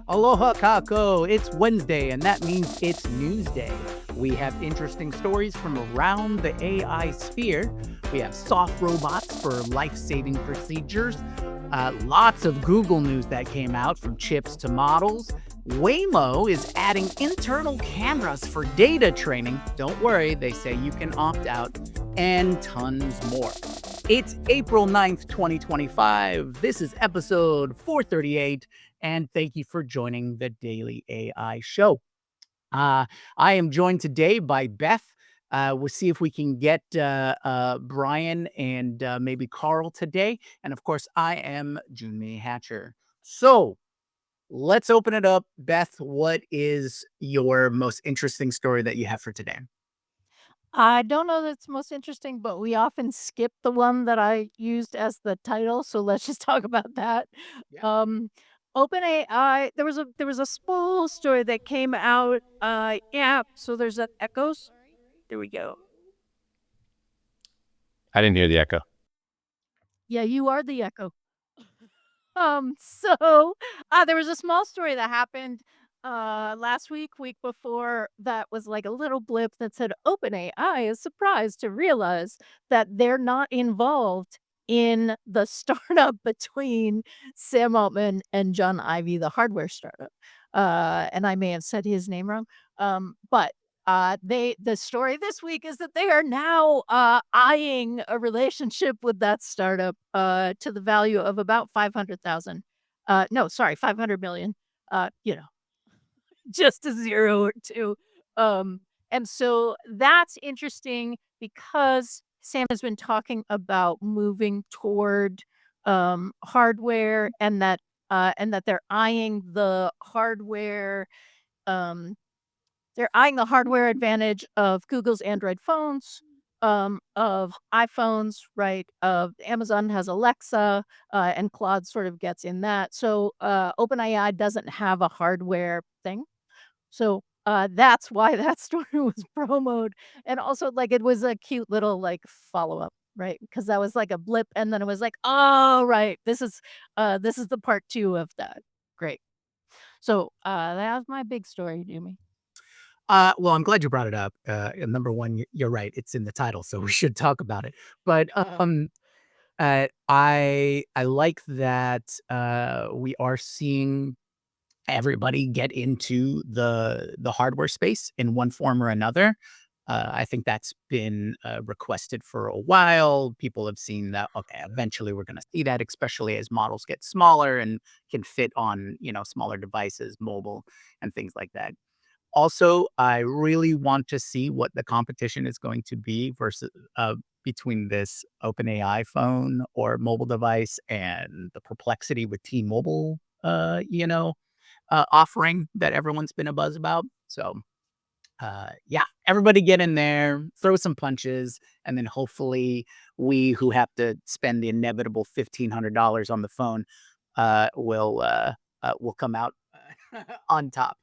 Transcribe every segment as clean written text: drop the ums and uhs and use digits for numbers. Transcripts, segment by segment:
Aloha kako. It's Wednesday, and that means it's news day. We have interesting stories from around the AI sphere. We have soft robots for life-saving procedures. Lots of Google news that came out, from chips to models. Waymo is adding internal cameras for data training. Don't worry, they say you can opt out. And tons more. It's April 9th, 2025. This is episode 438, and thank you for joining the Daily AI Show. I am joined today by Beth. We'll see if we can get Brian and maybe Carl today. And of course, I am Jony Hatcher. So let's open it up. Beth, what is your most interesting story that you have for today? I don't know that's most interesting, but we often skip the one that I used as the title, so let's just talk about that. Yeah. Um, OpenAI, there was a small story that came out. Yeah. So there's that echoes. There we go. I didn't hear the echo. Yeah, you are the echo. So there was a small story that happened last week before, that was like a little blip that said OpenAI is surprised to realize that they're not involved in the startup between Sam Altman and John Ivey, the hardware startup. And I may have said his name wrong. But the story this week is that they are now eyeing a relationship with that startup to the value of about 500,000. No, sorry, 500 million. You know, just a zero or two. And so that's interesting because Sam has been talking about moving toward hardware, and that um they're eyeing the hardware advantage of Google's Android phones, of iPhones, right? Amazon has Alexa, and Claude sort of gets in that. So OpenAI doesn't have a hardware thing. So that's why that story was promoted. And also, like, it was a cute little, like, follow-up, right? Because that was like a blip, and then it was like, oh, right, this is the part two of that. Great. So that was my big story, Jimmy. Well, I'm glad you brought it up. Number one, you're right; it's in the title, so we should talk about it. But I like that we are seeing everybody get into the hardware space in one form or another. I think that's been requested for a while. People have seen that. Okay, eventually we're going to see that, especially as models get smaller and can fit on smaller devices, mobile, and things like that. Also, I really want to see what the competition is going to be versus between this OpenAI phone or mobile device and the Perplexity with T-Mobile, offering that everyone's been a buzz about. So, yeah, everybody get in there, throw some punches, and then hopefully we who have to spend the inevitable $1,500 on the phone will come out on top.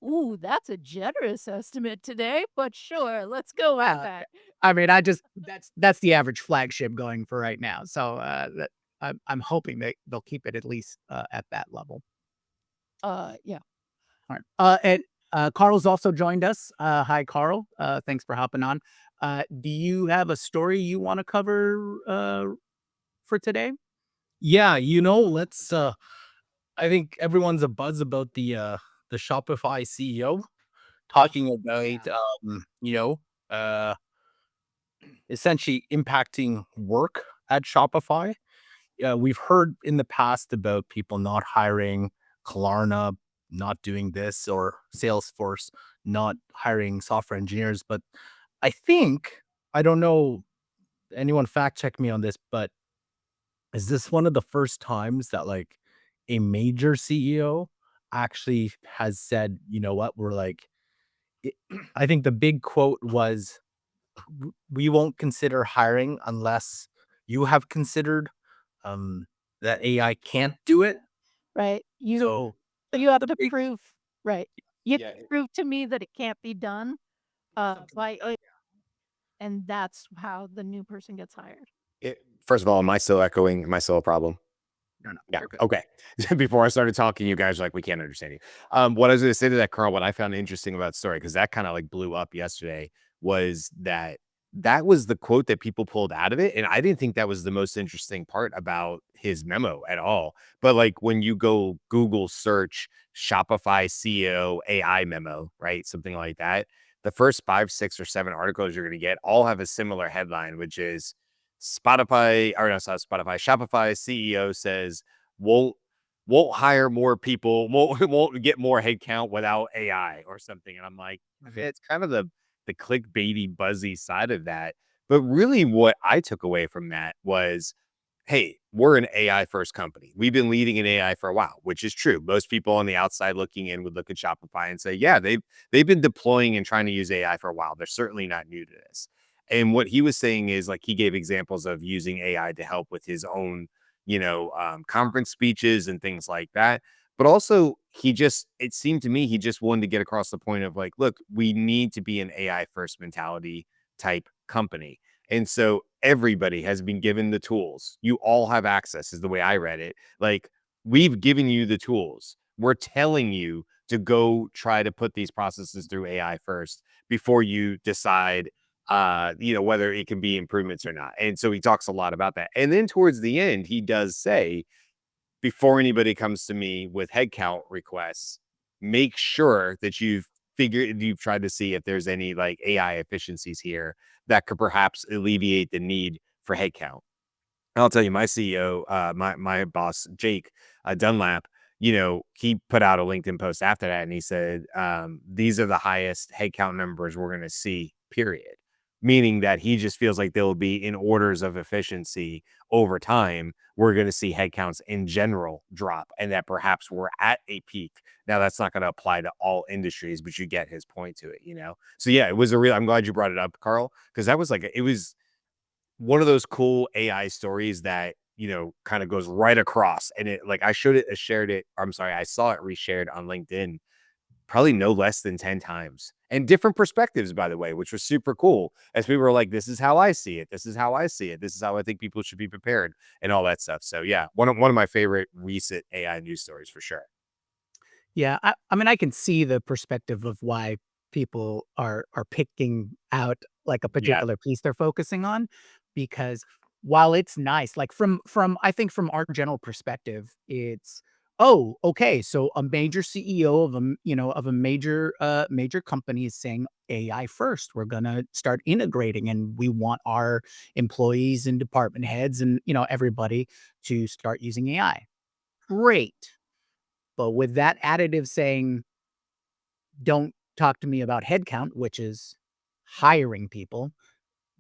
Ooh, that's a generous estimate today, but sure, let's go with Uh, that. I mean, that's the average flagship going for right now. So that I'm hoping they'll keep it at least at that level. Yeah. All right. And Carl's also joined us. Hi, Carl. Thanks for hopping on. Do you have a story you want to cover for today? Yeah, let's I think everyone's a buzz about the Shopify CEO talking about Yeah. uh essentially impacting work at Shopify. We've heard in the past about people not hiring, Klarna not doing this, or Salesforce not hiring software engineers, but I think, I don't know, anyone fact check me on this, but is this one of the first times that, like, a major CEO actually has said, "You know what? We're like," it I think the big quote was, We won't consider hiring unless you have considered, um, that AI can't do it." Right. So, You have the to big prove, right. You have yeah, to prove to me that it can't be done, something like by and that's how the new person gets hired. First of all, am I still echoing? Am I still a problem? No, Yeah. you're good. Okay. Before I started talking, you guys were like, we can't understand you. What I was going to say to that, Carl, what I found interesting about the story, because that kind of like blew up yesterday, was that was the quote that people pulled out of it. And I didn't think that was the most interesting part about his memo at all. But like when you go Google search Shopify CEO AI memo, right? Something like that. The first 5, 6, or 7 articles you're going to get all have a similar headline, which is Spotify, or no, it's not Spotify, Shopify CEO says won't won't hire more people, won't get more headcount without AI or something. And I'm like, it's kind of the clickbaity, buzzy side of that. But really, what I took away from that was, hey, we're an AI first company. We've been leading in AI for a while, which is true. Most people on the outside looking in would look at Shopify and say, yeah, they've been deploying and trying to use AI for a while. They're certainly not new to this. And what he was saying is like he gave examples of using AI to help with his own, conference speeches and things like that. But also, it seemed to me he just wanted to get across the point of like, look, we need to be an AI first mentality type company. And so everybody has been given the tools. You all have access, is the way I read it. Like, we've given you the tools. We're telling you to go try to put these processes through AI first before you decide whether it can be improvements or not. And so he talks a lot about that. And then towards the end, he does say, before anybody comes to me with headcount requests, make sure that you've tried to see if there's any like AI efficiencies here that could perhaps alleviate the need for headcount. I'll tell you, my CEO, my boss, Jake Dunlap, he put out a LinkedIn post after that, and he said, "These are the highest headcount numbers we're going to see." Period. Meaning that he just feels like they'll be in orders of efficiency over time. We're going to see headcounts in general drop, and that perhaps we're at a peak. Now, that's not going to apply to all industries, but you get his point to it. So yeah, it was a real. I'm glad you brought it up, Carl, because that was it was one of those cool AI stories that, kind of goes right across. And it like I shared it. I'm sorry, I saw it reshared on LinkedIn probably no less than 10 times. And different perspectives, by the way, which was super cool. As people were like, this is how I see it. This is how I see it. This is how I think people should be prepared and all that stuff. So yeah, one of my favorite recent AI news stories for sure. Yeah, I mean, I can see the perspective of why people are picking out like a Yeah. particular piece they're focusing on, because while it's nice, like from I think from our general perspective, it's oh, okay, so a major CEO of of a major company is saying AI first. We're gonna start integrating, and we want our employees and department heads and everybody to start using AI. Great. But with that additive saying, "Don't talk to me about headcount," which is hiring people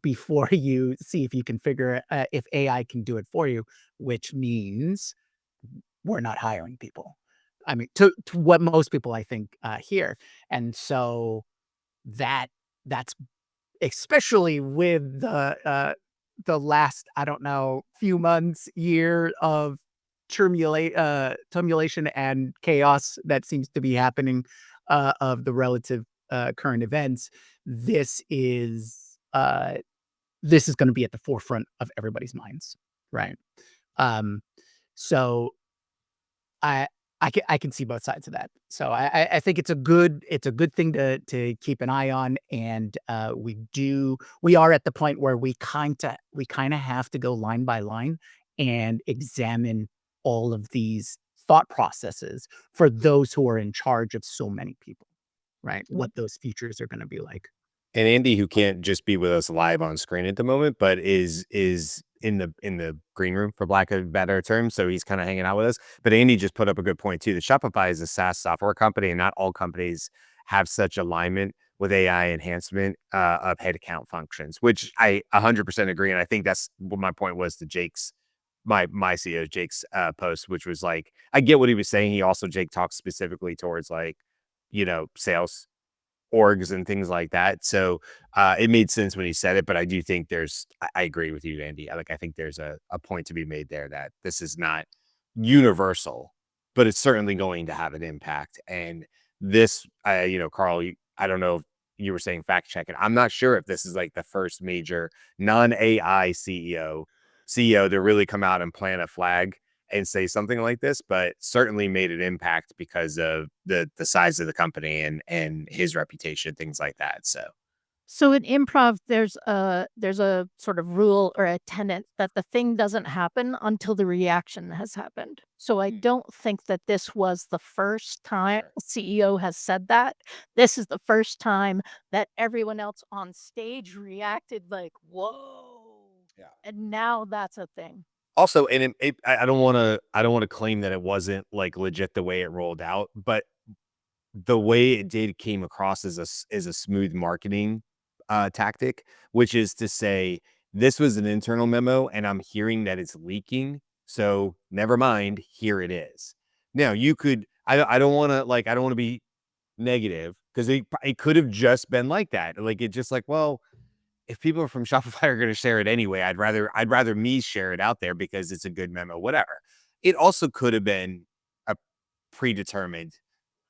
before you see if you can figure if AI can do it for you, which means we're not hiring people. I mean, to what most people I think hear, and so that that's especially with the last, I don't know, few months, year of tumulation and chaos that seems to be happening, of the relative, current events. This is, uh, this is gonna be at the forefront of everybody's minds, right? Um, so I I can see both sides of that. So I think it's a good thing to keep an eye on, and we are at the point where we kinda have to go line by line and examine all of these thought processes for those who are in charge of so many people, right? What those futures are gonna be like. And Andy, who can't just be with us live on screen at the moment, but is in the green room for lack of a better term. So he's kind of hanging out with us. But Andy just put up a good point too. That Shopify is a SaaS software company, and not all companies have such alignment with AI enhancement of headcount functions, which I 100% agree. And I think that's what my point was to Jake's my CEO Jake's post, which was like I get what he was saying. He also Jake talks specifically towards like sales orgs and things like that. So it made sense when he said it, but I do think I agree with you, Andy. I think there's a point to be made there that this is not universal, but it's certainly going to have an impact. And this, Carl, I don't know if you were saying fact check it. I'm not sure if this is like the first major non AI CEO to really come out and plant a flag and say something like this, but certainly made an impact because of the size of the company and his reputation, things like that. So in improv, there's a sort of rule or a tenet that the thing doesn't happen until the reaction has happened. So I don't think that this was the first time a CEO has said that. This is the first time that everyone else on stage reacted like, "Whoa." Yeah. And now that's a thing. Also, and I don't want to claim that it wasn't like legit the way it rolled out, but the way it did came across as a smooth marketing tactic, which is to say this was an internal memo and I'm hearing that it's leaking. So never mind, here it is. Now you could I don't want to I don't want to be negative because it could have just been like that. Like it just like, well, if people from Shopify are going to share it anyway, I'd rather me share it out there because it's a good memo, whatever. It also could have been a predetermined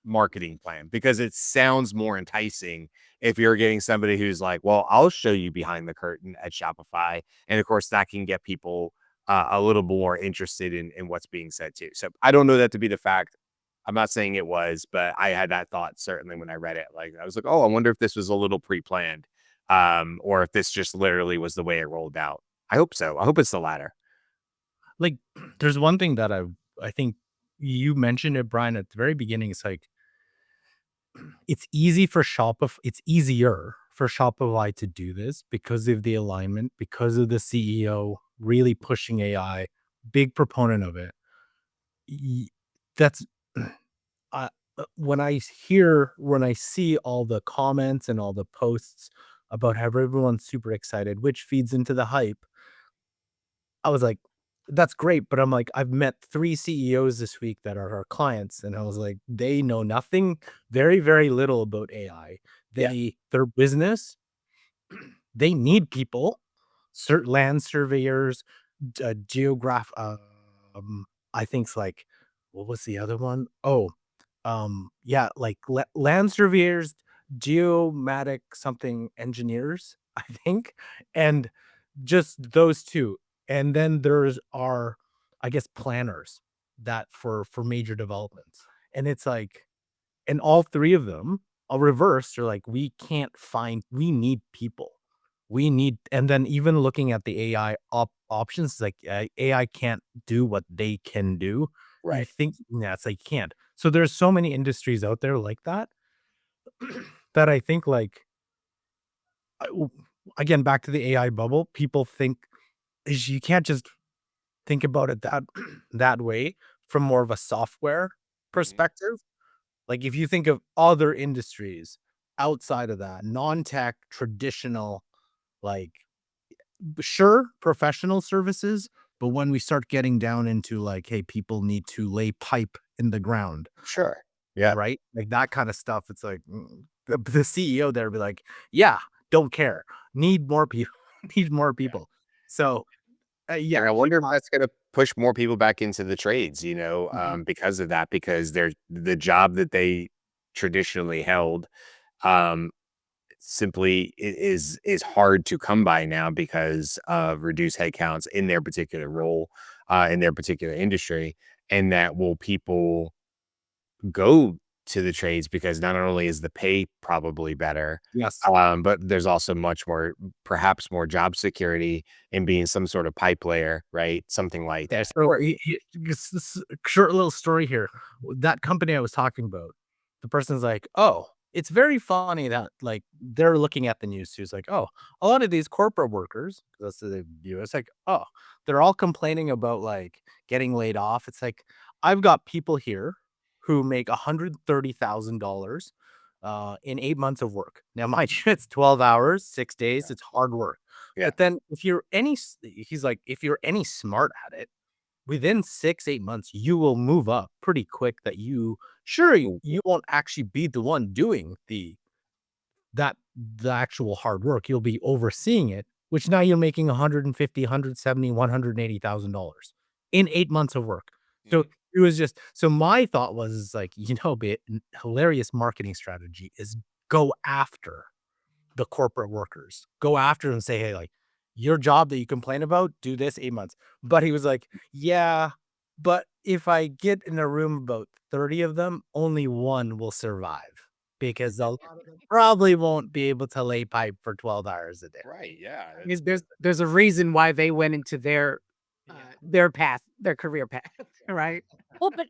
marketing plan because it sounds more enticing if you're getting somebody who's like, well, I'll show you behind the curtain at Shopify. And of course, that can get people a little more interested in what's being said too. So I don't know that to be the fact. I'm not saying it was, but I had that thought certainly when I read it. Like I was like, oh, I wonder if this was a little pre-planned, or if this just literally was the way it rolled out. I hope so. I hope it's the latter. Like, there's one thing that I think you mentioned it, Brian, at the very beginning. It's like it's easier for Shopify to do this because of the alignment, because of the CEO really pushing AI, big proponent of it. Y- That's I when I see all the comments and all the posts about how everyone's super excited, which feeds into the hype, I was like, that's great. But I'm like, I've met 3 CEOs this week that are our clients. And I was like, they know nothing, very, very little about AI. Yeah. Their business, they need people, land surveyors, I think it's like, what was the other one? Oh, yeah, like land surveyors, geomatic something engineers, I think, and just those two. And then there's our, I guess, planners that for major developments. And it's like, and all 3 of them are reversed. They're like, we need people. We need, and then even looking at the AI options, like AI can't do what they can do. You Right. think, yeah, it's like you can't. So there's so many industries out there like that that I think like, I- w- again, back to the AI bubble, people think is you can't just think about it that that way from more of a software Mhm. perspective. Like if you think of other industries outside of that, non-tech, traditional, like sure, professional services, but when we start getting down into like, hey, people need to lay pipe in the ground, Sure. Yeah. right? Like that kind of stuff. It's like the CEO there be like, yeah, don't care, need more people, need more Yeah. people. So And yeah, I wonder if that's gonna push more people back into the trades, Mhm. because of that, because they're the job that they traditionally held, um, simply is hard to come by now because of reduced headcounts in their particular role, in their particular industry, and that will people go to the trades because not only is the pay probably better, Yes. but there's also much more, perhaps more job security in being some sort of pipe layer, right? Something like that. So short little story here. That company I was talking about, the person's like, "Oh, it's very funny that like they're looking at the news too. It's like, oh, a lot of these corporate workers, that's the US, like, oh, they're all complaining about like getting laid off. It's like I've got people here who make $130,000 in 8 months of work. Now, mind you, it's 12 hours, 6 days. Yeah. It's hard work. Yeah. But then if you're he's like, if you're any smart at it, within 6, 8 months, you will move up pretty quick that you won't actually be the one doing the actual hard work. You'll be overseeing it, which now you're making 150, 170, $180,000 in 8 months of work. So Mhm. it was just so my thought was is like, hilarious marketing strategy is go after the corporate workers. Go after them and say, "Hey, like, your job that you complain about, do this 8 months." But he was like, "Yeah, But if I get in a room about 30 of them, only one will survive because a lot of them probably won't be able to lay pipe for 12 hours a day. Right. Yeah. Because there's a reason why they went into their path, their career path, right? Well, but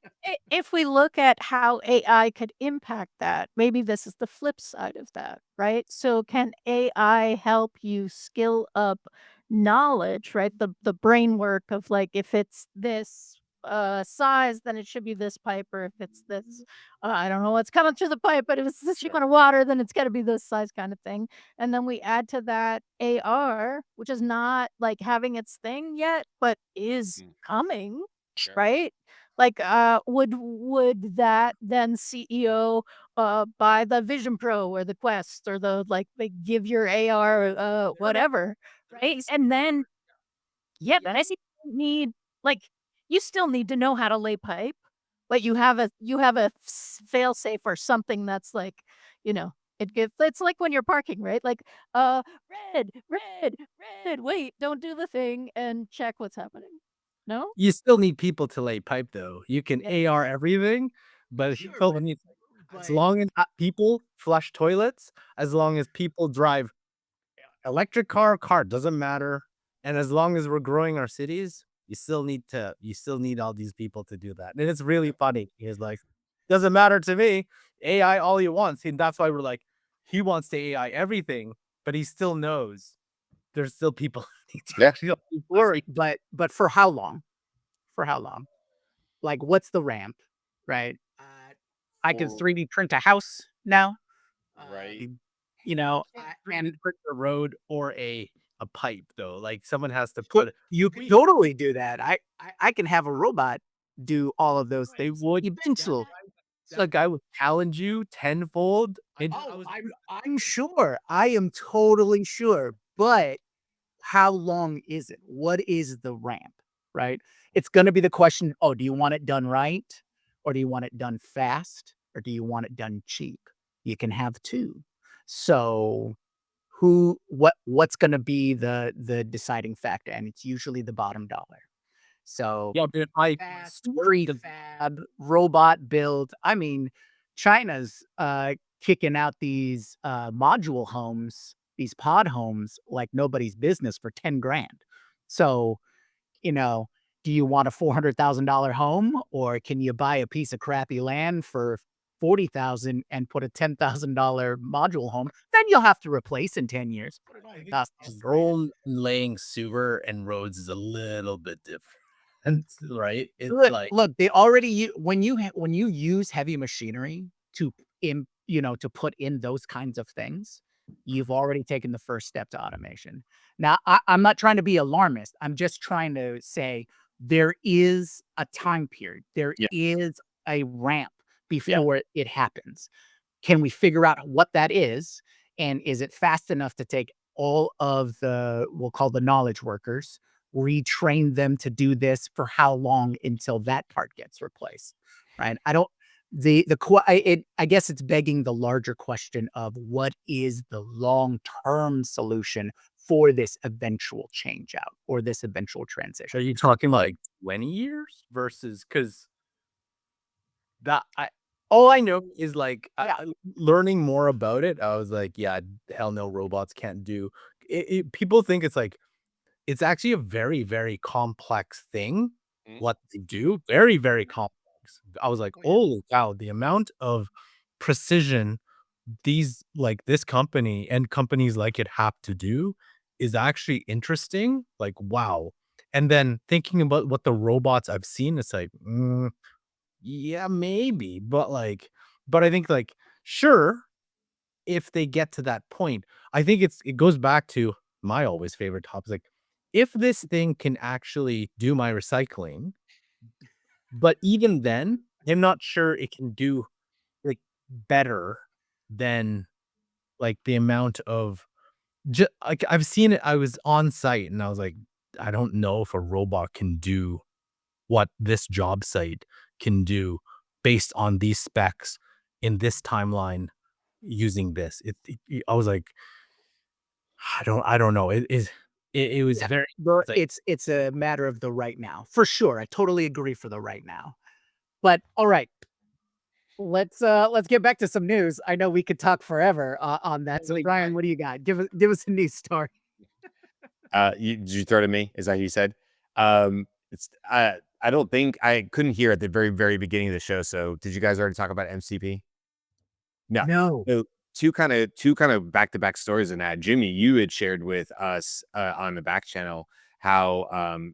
if we look at how AI could impact that, maybe this is the flip side of that, right? So can AI help you skill up knowledge, right? The brain work of like if it's this size, then it should be this pipe, or if it's this, I don't know what's coming through the pipe, but if it's this amount of water, then it's got to be this size kind of thing. And then we add to that AR, which is not like having its thing yet, but is Mm, coming, sure. right? Like, would that then CEO, buy the Vision Pro or the Quest or the like, they give your AR, whatever, right? And then, yeah, then I see need like, you still need to know how to lay pipe, but you have a fail safe or something that's like, you know, it's like when you're parking, right? Like, uh, red, red, red, wait, don't do the thing and check what's happening. No? You still need people to lay pipe though. You can AR everything, but Sure, people need as but long as people flush toilets, as long as people drive electric car doesn't matter. And as long as we're growing our cities, you still need all these people to do that. And it's really funny. He's like, doesn't matter to me. AI all he wants. And that's why we're like, he wants to AI everything, but he still knows there's still people who need to Yeah. actually worry. but for how long? For how long? Like, what's the ramp, right? I can Or 3D print a house now. right. You know, And for the road or a pipe though. Like someone has to put put you can totally do that. I can have a robot do all of those they things would eventually. the guy would challenge you tenfold. And Oh, I'm sure. I am totally sure. But how long is it? What is the ramp, right? It's going to be the question, oh, do you want it done right? Or do you want it done fast? Or do you want it done cheap? You can have two. So what's going to be the deciding factor? And it's usually the bottom dollar. So yeah, but I fast, swear the prefab, robot build. I mean, China's kicking out these module homes, these pod homes, like nobody's business for 10 grand. So, you know, do you want a $400,000 home, or can you buy a piece of crappy land for 40,000 and put a $10,000 module home? Then you'll have to replace in 10 years. Put it on your cost just right. role laying sewer and roads is a little bit different, right? It's Look, like look, they already when you use heavy machinery to to put in those kinds of things, you've already taken the first step to automation. Now, I'm not trying to be alarmist. I'm just trying to say there is a time period. There Yeah. is a ramp Yeah. before it happens. Can we figure out what that is? And is it fast enough to take all of the, we'll call the knowledge workers, retrain them to do this for how long until that part gets replaced? Right. I don't, I guess it's begging the larger question of what is the long term solution for this eventual change out or this eventual are transition? you talking like 20 years versus because that I all I know is like Yeah. learning more about it. I was like, yeah, hell no, robots can't do people think it's like it's actually a very, very complex thing Mm, what they do. Very, very complex. I was like, Oh, yeah. oh wow, the amount of precision these like this company and companies like it have to do is actually interesting. Like, wow. And then thinking about what the robots I've seen, it's like, yeah, maybe, but I think like, sure, if they get to that point, I think it goes back to my always favorite topic. Like, if this thing can actually do my recycling, but even then, I'm not sure it can do like better than like the amount of like I've seen it. I was on site and I was like, I don't know if a robot can do what this job site can do based on these specs in this timeline using this. I was like, I don't know. It is. It was Yeah, very like, it's a matter of the right now, for sure. I totally agree for the right now. But all right, let's get back to some news. I know we could talk forever on that. So, Brian, what do you got? Give us a news story. Did you throw to me? Is that what you said? It's I don't think I couldn't hear at the very, very beginning of the show. So did you guys already talk about MCP? No. No. So two kind of back-to-back stories in that. Jimmy, you had shared with us on the back channel how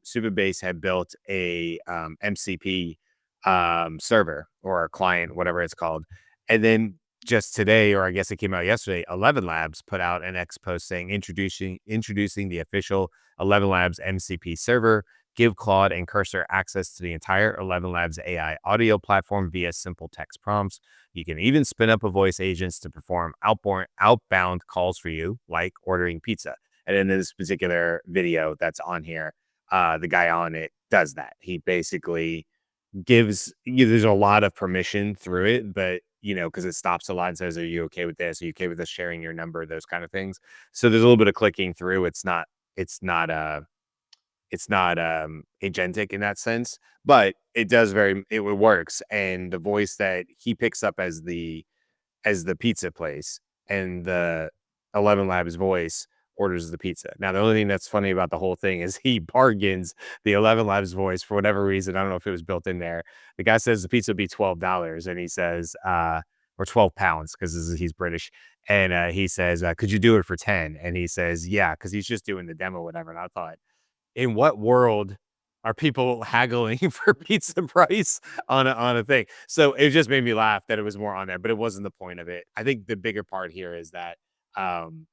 Supabase had built a MCP server or a client, whatever it's called. And then just today, or I guess it came out yesterday, 11 Labs put out an X post saying introducing the official 11 Labs MCP server. Give Claude and Cursor access to the entire 11 Labs AI audio platform via simple text prompts. You can even spin up a voice agents to perform outbound calls for you, like ordering pizza. And in this particular video that's on here, the guy on it does that. He basically gives you there's a lot of permission through it, but because it stops a lot and says, "Are you okay with this? Are you okay with us sharing your number?" Those kind of things. So there's a little bit of clicking through. It's not agentic in that sense, but it works. And the voice that he picks up as the pizza place, and the 11 Labs voice orders the pizza. Now, the only thing that's funny about the whole thing is he bargains the 11 Labs voice for whatever reason. I don't know if it was built in there. The guy says the pizza would be $12, and he says, or 12 pounds, because he's British. And he says, could you do it for 10? And he says, yeah, because he's just doing the demo, whatever. And I thought, in what world are people haggling for pizza price on a thing? So it just made me laugh that it was more on there, but it wasn't the point of it. I think the bigger part here is that um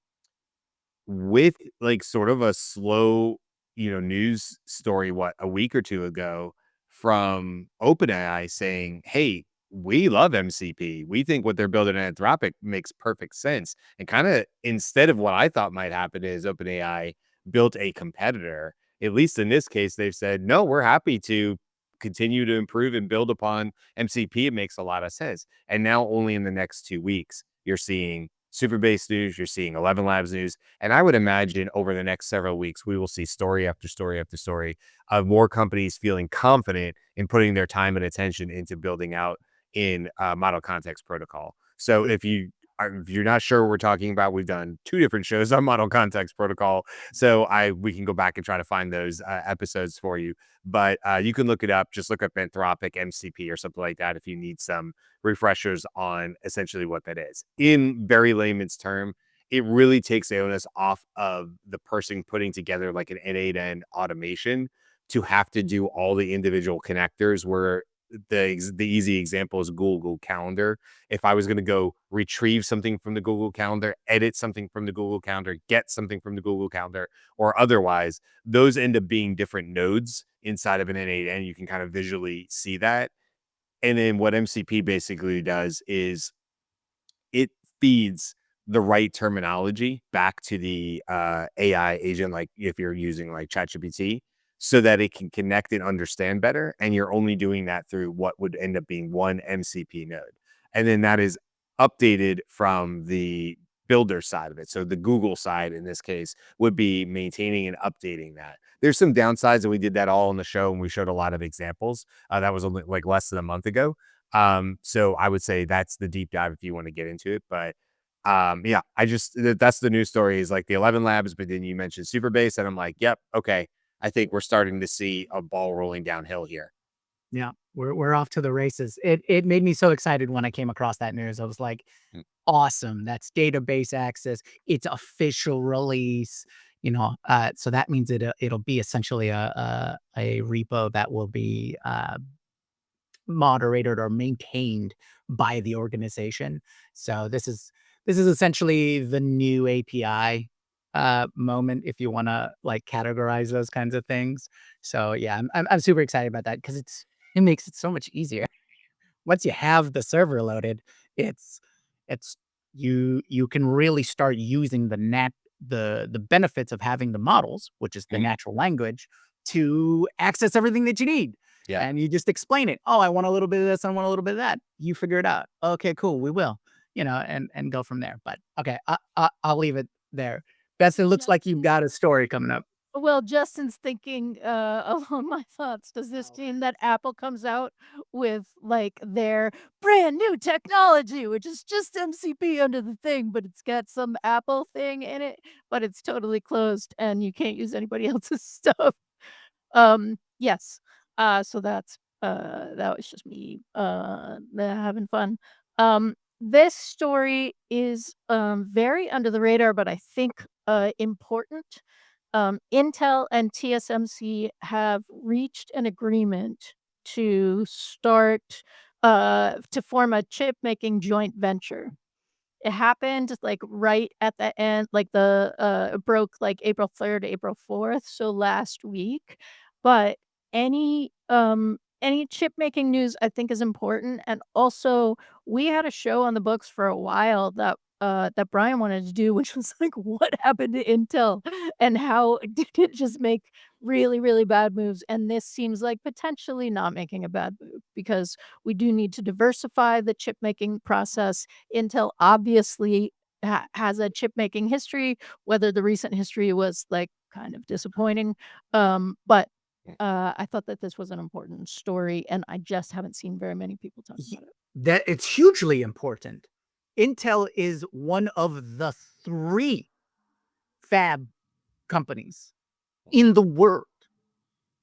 with like sort of a slow, news story, what, a week or two ago, from OpenAI saying, "Hey, we love MCP. We think what they're building at Anthropic makes perfect sense." And kind of instead of what I thought might happen is OpenAI built a competitor. At least in this case, they've said, "No, we're happy to continue to improve and build upon MCP. It makes a lot of sense." And now only in the next 2 weeks, you're seeing Superbase news, you're seeing 11 Labs news, and I would imagine over the next several weeks, we will see story after story after story of more companies feeling confident in putting their time and attention into building out in model context protocol. So if you're not sure what we're talking about, we've done 2 different shows on model context protocol. So we can go back and try to find those episodes for you. But you can look it up. Just look up Anthropic MCP or something like that if you need some refreshers on essentially what that is. In very layman's term, it really takes the onus off of the person putting together like an end-to-end automation to have to do all the individual connectors, where the easy example is Google Calendar. If I was going to go retrieve something from the Google Calendar, edit something from the Google Calendar, get something from the Google Calendar, or otherwise, those end up being different nodes inside of an N8N. You can kind of visually see that. And then what MCP basically does is it feeds the right terminology back to the AI agent, like if you're using like ChatGPT, so that it can connect and understand better. And you're only doing that through what would end up being one MCP node. And then that is updated from the builder side of it. So the Google side in this case would be maintaining and updating that. There's some downsides, and we did that all in the show, and we showed a lot of examples. That was only like less than a month ago. So I would say that's the deep dive if you want to get into it. But yeah, that's the news story, is like the 11 Labs, but then you mentioned Superbase, and I'm like, yep, okay. I think we're starting to see a ball rolling downhill here. Yeah, we're off to the races. It made me so excited when I came across that news. I was like, Mm. awesome. That's database access. It's official release. So that means it'll be essentially a repo that will be moderated or maintained by the organization. So this is essentially the new API moment, if you want to like categorize those kinds of things. So yeah, I'm super excited about that because it makes it so much easier. Once you have the server loaded, it's it's you can really start using the benefits of having the models, which is the Mhm. natural language, to access everything that you need. Yeah. And you just explain it. Oh, I want a little bit of this, I want a little bit of that. You figure it out. Okay, cool, we will. And go from there. But okay, I'll leave it there. Beth, it looks like you've got a story coming up. Well, Justin's thinking along my thoughts. Does this mean that Apple comes out with like their brand new technology, which is just MCP under the thing, but it's got some Apple thing in it, but it's totally closed and you can't use anybody else's stuff? Yes. So that was just me having fun. This story is very under the radar, but I think important. Intel and TSMC have reached an agreement to start to form a chip making joint venture. It happened, like, right at the end, like, it broke, like, April 3rd, April 4th, so last week, but any chip-making news I think is important, and also, we had a show on the books for a while that Brian wanted to do, which was, like, what happened to Intel, and how did it just make really, really bad moves, and this seems like potentially not making a bad move, because we do need to diversify the chip-making process. Intel obviously has a chip making history, whether the recent history was like kind of disappointing. But I thought that this was an important story, and I just haven't seen very many people talk Ye- about it. That it's hugely important. Intel is one of the 3 fab companies in the world.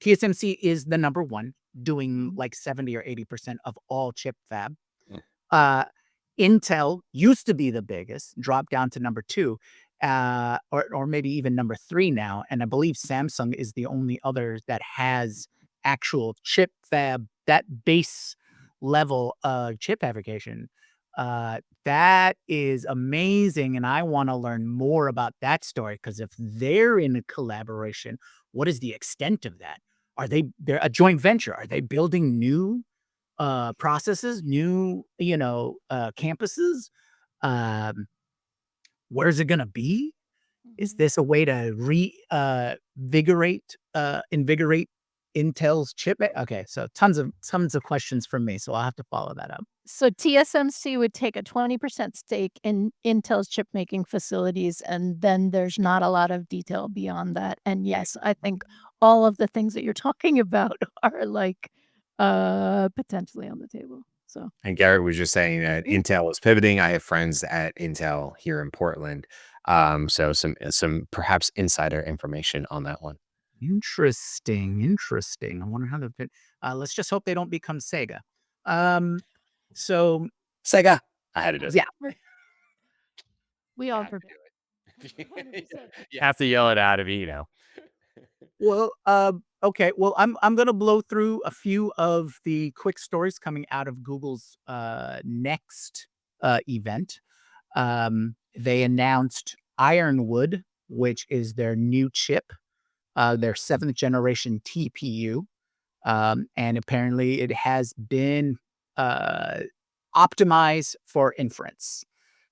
TSMC is the number 1, doing like 70 or 80% of all chip fab. Uh, Intel used to be the biggest, dropped down to number 2, or maybe even number 3 now. And I believe Samsung is the only other that has actual chip fab, that base level chip fabrication. That is amazing, and I want to learn more about that story, because if they're in a collaboration, what is the extent of that? They're a joint venture? Are they building new processes, new, campuses? Um, where's it gonna be? Is Mhm. this a way to invigorate Intel's chip? Okay, so tons of questions from me, so I'll have to follow that up. So TSMC would take a 20% stake in Intel's chip making facilities, and then there's not a lot of detail beyond that. And yes, I think all of the things that you're talking about are like potentially on the table. So And Garrett was just saying that Intel is pivoting. I have friends at Intel here in Portland. So some perhaps insider information on that one. Interesting. I wonder how the let's just hope they don't become Sega. Um, so Sega. I had to do it. yeah. we You all have to prepare. do it. 100%. You have to yell it out of you. Well, okay. Well, I'm gonna blow through a few of the quick stories coming out of Google's next event. They announced Ironwood, which is their new chip, their 7th generation TPU. And apparently it has been uh, optimized for inference.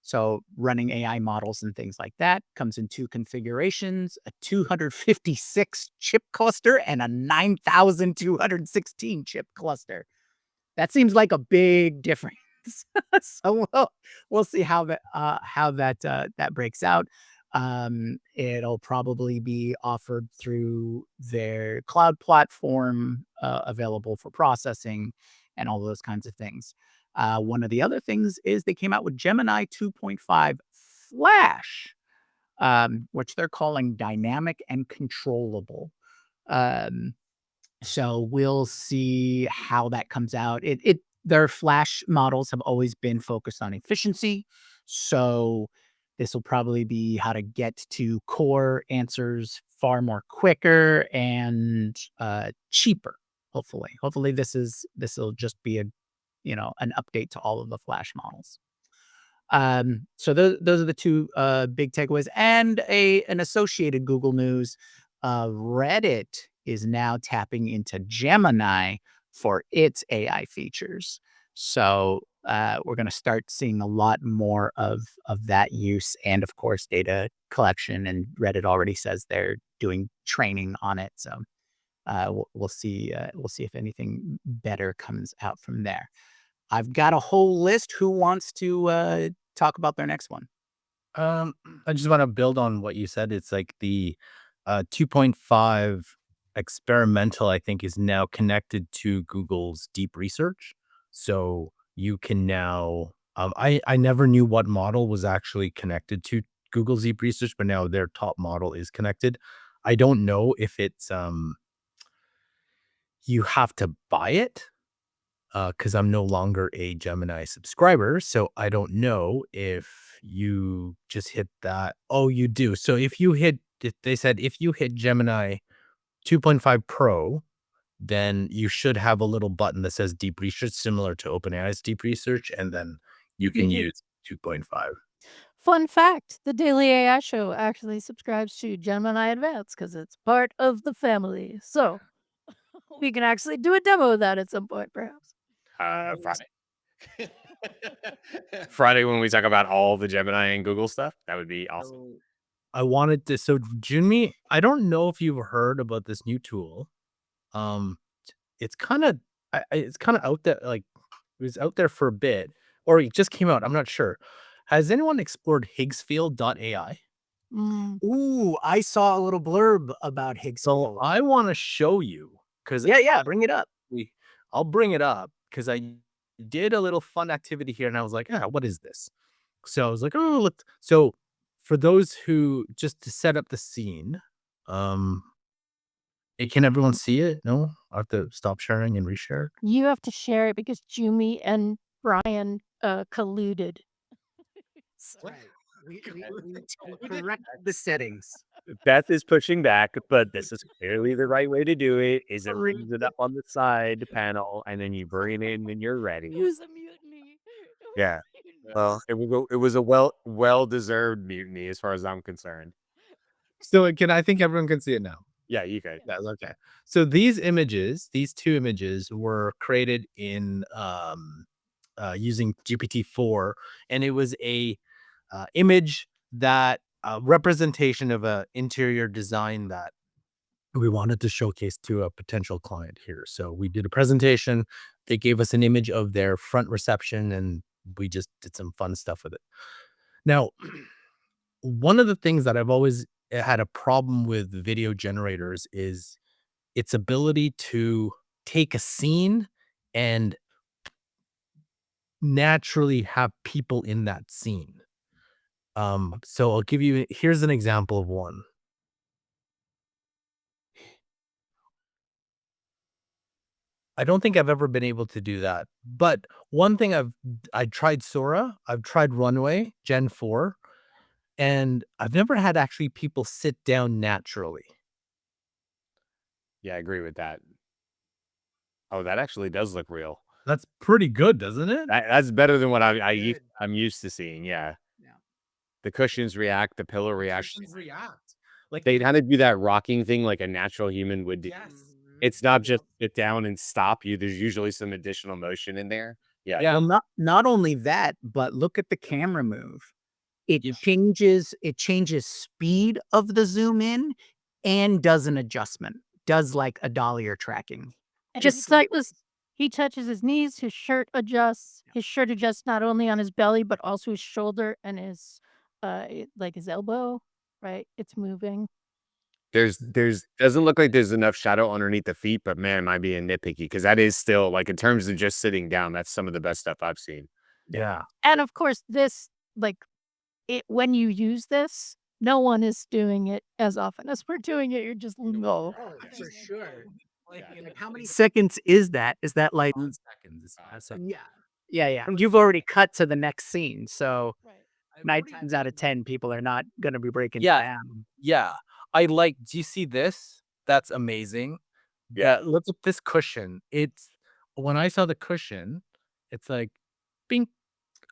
So running AI models and things like that comes in 2 configurations, a 256 chip cluster and a 9,216 chip cluster. That seems like a big difference. So we'll see how that breaks out. It'll probably be offered through their cloud platform, available for processing and all those kinds of things. One of the other things is they came out with Gemini 2.5 Flash, which they're calling dynamic and controllable. Um, so we'll see how that comes out. Their Flash models have always been focused on efficiency, so this will probably be how to get to core answers far more quicker and cheaper. Hopefully this will just be an update to all of the Flash models. So those are the 2 big takeaways, and an associated Google news. Reddit is now tapping into Gemini for its AI features. So we're going to start seeing a lot more of that use, and of course data collection. And Reddit already says they're doing training on it. So we'll see. We'll see if anything better comes out from there. I've got a whole list. Who wants to talk about their next one? I just want to build on what you said. It's like the 2.5 experimental, I think, is now connected to Google's deep research. So you can now, I never knew what model was actually connected to Google's deep research, but now their top model is connected. I don't know if it's, you have to buy it, because I'm no longer a Gemini subscriber. So I don't know if you just hit that. Oh, you do. So if they said if you hit Gemini 2.5 Pro, then you should have a little button that says deep research, similar to OpenAI's deep research, and then you can use 2.5. Fun fact, the Daily AI Show actually subscribes to Gemini Advanced because it's part of the family. So we can actually do a demo of that at some point, perhaps. Friday. Friday when we talk about all the Gemini and Google stuff, that would be awesome. I wanted to. So Junmi, I don't know if you've heard about this new tool. It's kind of out there. Like it was out there for a bit, or it just came out. I'm not sure. Has anyone explored Higgsfield.ai? Ooh, I saw a little blurb about Higgsfield. So I want to show you because bring it up. I'll bring it up because I did a little fun activity here, and I was like, what is this? So I was like, oh, look. So for those who, just to set up the scene, can everyone see it? No, I have to stop sharing and reshare. You have to share it because Jumi and Brian colluded. Right. We correct the settings. Beth is pushing back, but this is clearly the right way to do it. Is it brings it up on the side panel, and then you bring it in when you're ready. It was a mutiny. Yeah. Well, it was a well-deserved mutiny as far as I'm concerned. So I think everyone can see it now. Yeah, you can. That's okay. So these two images were created in using GPT-4, and it was a image that representation of a interior design that we wanted to showcase to a potential client here. So we did a presentation. They gave us an image of their front reception, and we just did some fun stuff with it. Now, one of the things that I've always had a problem with video generators is its ability to take a scene and naturally have people in that scene. So I'll give you, here's an example of one. I don't think I've ever been able to do that. But one thing I tried Sora, I've tried Runway, Gen 4, and I've never had actually people sit down naturally. Yeah, I agree with that. Oh, that actually does look real. That's pretty good, doesn't it? That's better than what I'm used to seeing. Yeah. The cushions react, the pillow reacts. Like they kind of do that rocking thing like a natural human would do. Yes. It's not just sit down and stop you. There's usually some additional motion in there. Yeah. Well, not only that, but look at the camera move. It changes speed of the zoom in and does an adjustment. Does like a dollier tracking. And just like this, he touches his knees, his shirt adjusts. His shirt adjusts not only on his belly, but also his shoulder and his like his elbow, right? It's moving. There's doesn't look like there's enough shadow underneath the feet, but man, am I being nitpicky because that is still like in terms of just sitting down, that's some of the best stuff I've seen. Yeah. And of course, this when you use this, no one is doing it as often as we're doing it. You're just No, for sure. Like, how many seconds is that? Is that like 1 second? Yeah. You've already cut to the next scene, so 9 times out of 10 people are not going to be breaking down. Yeah. Do you see this? That's amazing. Yeah. Look at this cushion. When I saw the cushion, it's like, bing.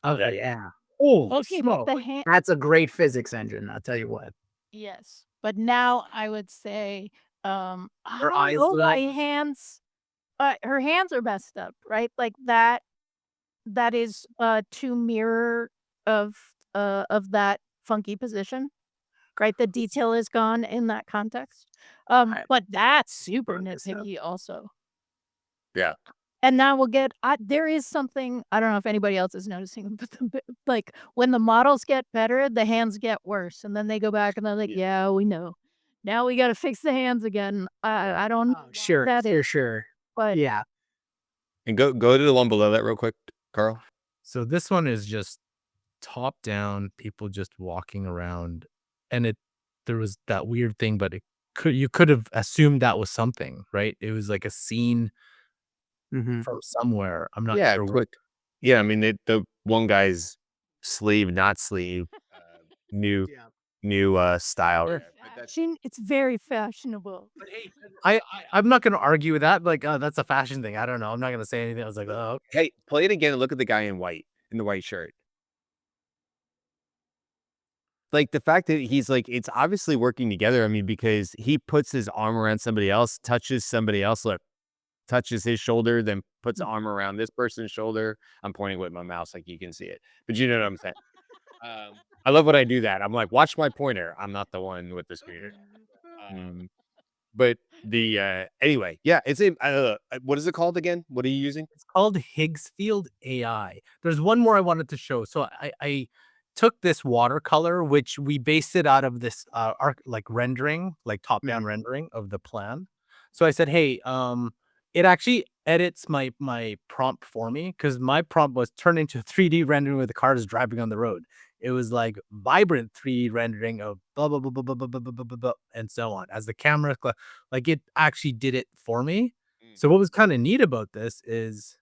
Okay, yeah. Oh, okay, but the hand. That's a great physics engine, I'll tell you what. Yes, but now I would say, Her I eyes don't know, look- my hands. Her hands are messed up, right? Like that. That is to mirror of that funky position, right? The detail is gone in that context. But that's super nitpicky also. Yeah. And now we'll get. There is something I don't know if anybody else is noticing, but like when the models get better, the hands get worse, and then they go back and they're like, "Yeah, we know." Now we got to fix the hands again. I don't know Oh, why sure, that is, sure. but Yeah. And go to the one below that real quick, Carl. So this one is just top down, people just walking around, and there was that weird thing, but you could have assumed that was something, right? It was like a scene Mhm. from somewhere. I'm not Yeah, sure what. quick. Yeah, I mean the one guy's sleeve, not sleeve, new Yeah. style. Sure. There, but that's fashion, it's very fashionable. But hey, I'm not gonna argue with that. Like, that's a fashion thing. I don't know. I'm not gonna say anything. I was like, oh, hey, play it again and look at the guy in the white shirt. Like the fact that he's like, it's obviously working together. I mean, because he puts his arm around somebody else, touches somebody else, look, touches his shoulder, then puts an arm around this person's shoulder. I'm pointing with my mouse like you can see it, but you know what I'm saying. I love when I do that. I'm like, watch my pointer. I'm not the one with the screen. But the anyway, yeah, it's a what is it called again? What are you using? it's called Higgsfield AI. There's one more I wanted to show. So I took this watercolor, which we based it out of this like rendering, like top down rendering of the plan. So I said, hey, it actually edits my prompt for me because my prompt was turned into a 3D rendering with the cars driving on the road. It was like vibrant 3D rendering of blah blah blah blah blah blah blah blah blah, blah, blah, and so on. As the camera, like it actually did it for me. So what was kind of neat about this is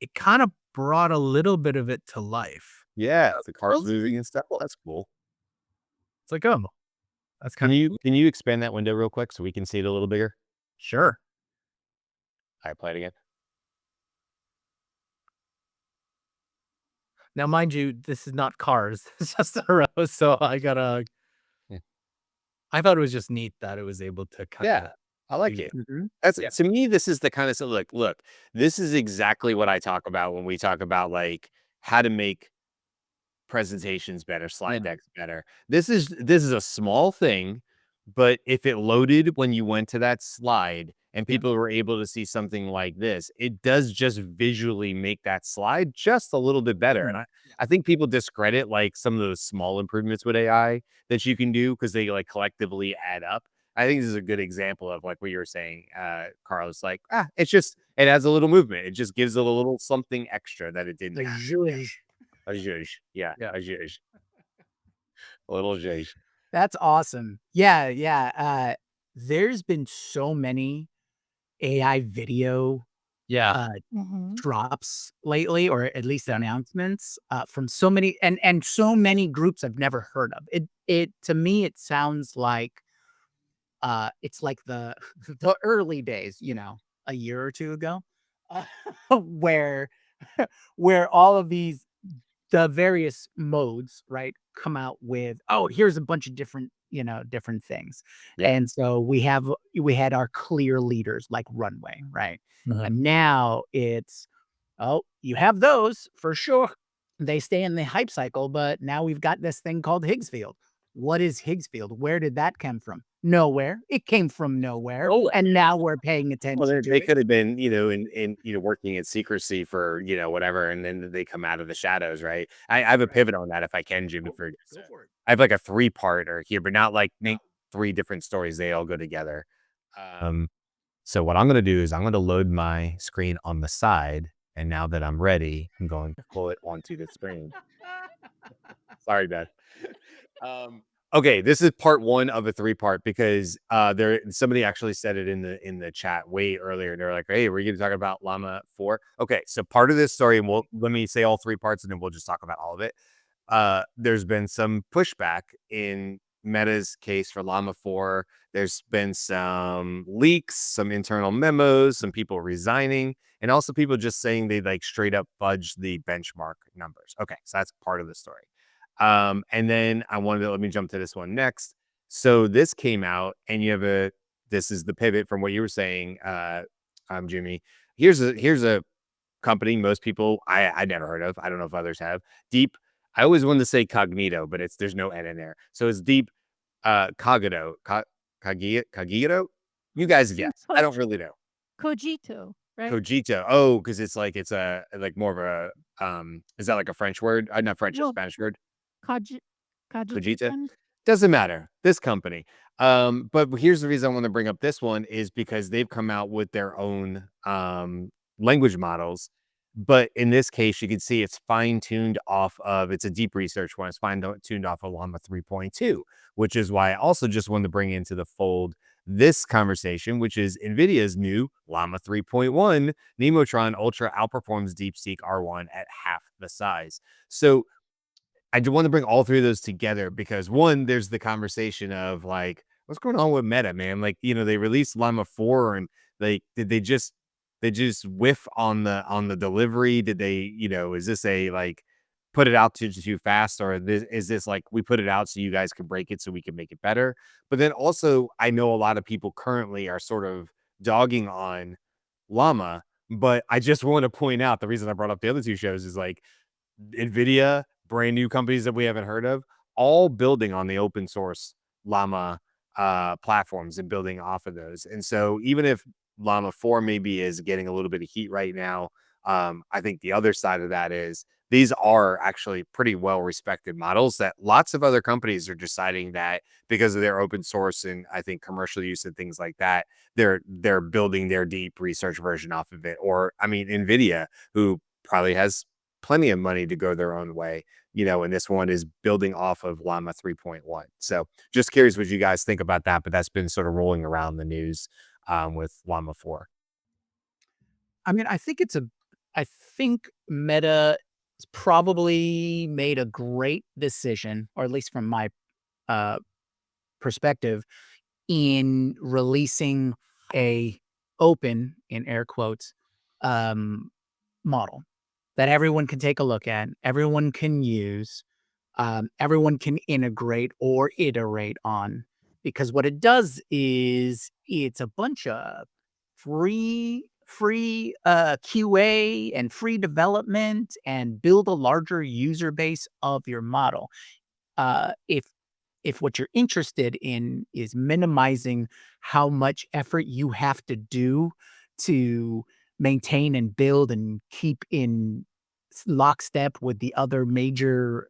it kind of brought a little bit of it to life. Yeah, the cars Well, moving and stuff. That's cool. it's like, oh, that's kind of Can you expand that window real quick so we can see it a little bigger? sure. I play it again. Now, mind you, this is not cars. It's just a row. So Yeah. I thought it was just neat that it was able to kind Yeah, of I like do it. that. That's Yeah. to me, this is the kind of stuff. Look, this is exactly what I talk about when we talk about like how to make presentations better, slide decks better. This is a small thing, but if it loaded when you went to that slide and Yeah. people were able to see something like this, it does just visually make that slide just a little bit better. And I think people discredit like some of those small improvements with AI that you can do because they like collectively add up. I think this is a good example of like what you were saying, Carlos. Like, it's just it adds a little movement. It just gives it a little something extra that it didn't Like, have. zhuzh. A zhuzh. Yeah, Yeah. a zhuzh. A little zhuzh. That's awesome. Yeah, yeah. There's been so many AI video Yeah. uh Mhm. drops lately, or at least announcements from so many and so many groups I've never heard of. It to me it sounds like it's like the the early days, a year or two ago, uh, where where all of these the various modes, right, come out with, oh, here's a bunch of different, different things. Yeah. And so we had our clear leaders like runway, right? Uh-huh. And now it's, oh, you have those for sure. They stay in the hype cycle, but now we've got this thing called Higgsfield. What is Higgsfield? Where did that come from? Nowhere. It came from nowhere. Oh, And now we're paying Well, attention to they it. could have been, working in secrecy for, whatever, and then they come out of the shadows, right? I have a pivot on that if I can, Jimmy. For Go for it. I have like a 3-parter here, but not like make 3 different stories. They all go together. So what I'm gonna do is I'm gonna load my screen on the side, and now that I'm ready, I'm going to pull it onto the screen. Sorry, Dad. Okay, this is part 1 of a 3-part because there somebody actually said it in the chat way earlier. They're like, "Hey, we're gonna talk about Llama 4." Okay, so part of this story, and let me say all 3 parts, and then we'll just talk about all of it. There's been some pushback in Meta's case for Llama 4. There's been some leaks, some internal memos, some people resigning, and also people just saying they like straight up fudge the benchmark numbers. Okay, so that's part of the story. And then let me jump to this one next. So this came out, and this is the pivot from what you were saying, Jimmy. Here's a company most people I never heard of. I don't know if others have. Deep. I always wanted to say Cognito, but there's no N in there. So it's Deep Cogito. Cogito? You guys guess. I don't really know. Cogito, right? Cogito. Oh, because it's a like more of a is that like a French word? Not French, a Well, Spanish word. cogi Cogito. cogitation? Doesn't matter. This company. But here's the reason I want to bring up this one is because they've come out with their own language models. But in this case, you can see it's fine-tuned off of, it's a deep research one. It's fine-tuned off of Llama 3.2, which is why I also just wanted to bring into the fold this conversation, which is NVIDIA's new Llama 3.1 Nemotron Ultra outperforms DeepSeek R1 at half the size. So I do want to bring all three of those together because one, there's the conversation of like, what's going on with Meta, man? Like, they released Llama 4 and did they just whiff on the delivery? Did they, is this a like put it out too fast, or is this like we put it out so you guys can break it so we can make it better? But then also I know a lot of people currently are sort of dogging on Llama, but I just want to point out the reason I brought up the other two shows is like NVIDIA, brand new companies that we haven't heard of, all building on the open source Llama platforms and building off of those. And so even if Llama 4 maybe is getting a little bit of heat right now, I think the other side of that is these are actually pretty well respected models that lots of other companies are deciding that because of their open source and I think commercial use and things like that, they're building their deep research version off of it. Or I mean, NVIDIA, who probably has plenty of money to go their own way, and this one is building off of Llama 3.1. So just curious what you guys think about that, but that's been sort of rolling around the news with Llama 4. I mean, I think Meta probably made a great decision, or at least from my uh, perspective, in releasing a open, in air quotes, um, model that everyone can take a look at, everyone can use, everyone can integrate or iterate on. Because what it does is it's a bunch of free QA and free development and build a larger user base of your model. If what you're interested in is minimizing how much effort you have to do to maintain and build and keep in lockstep with the other major,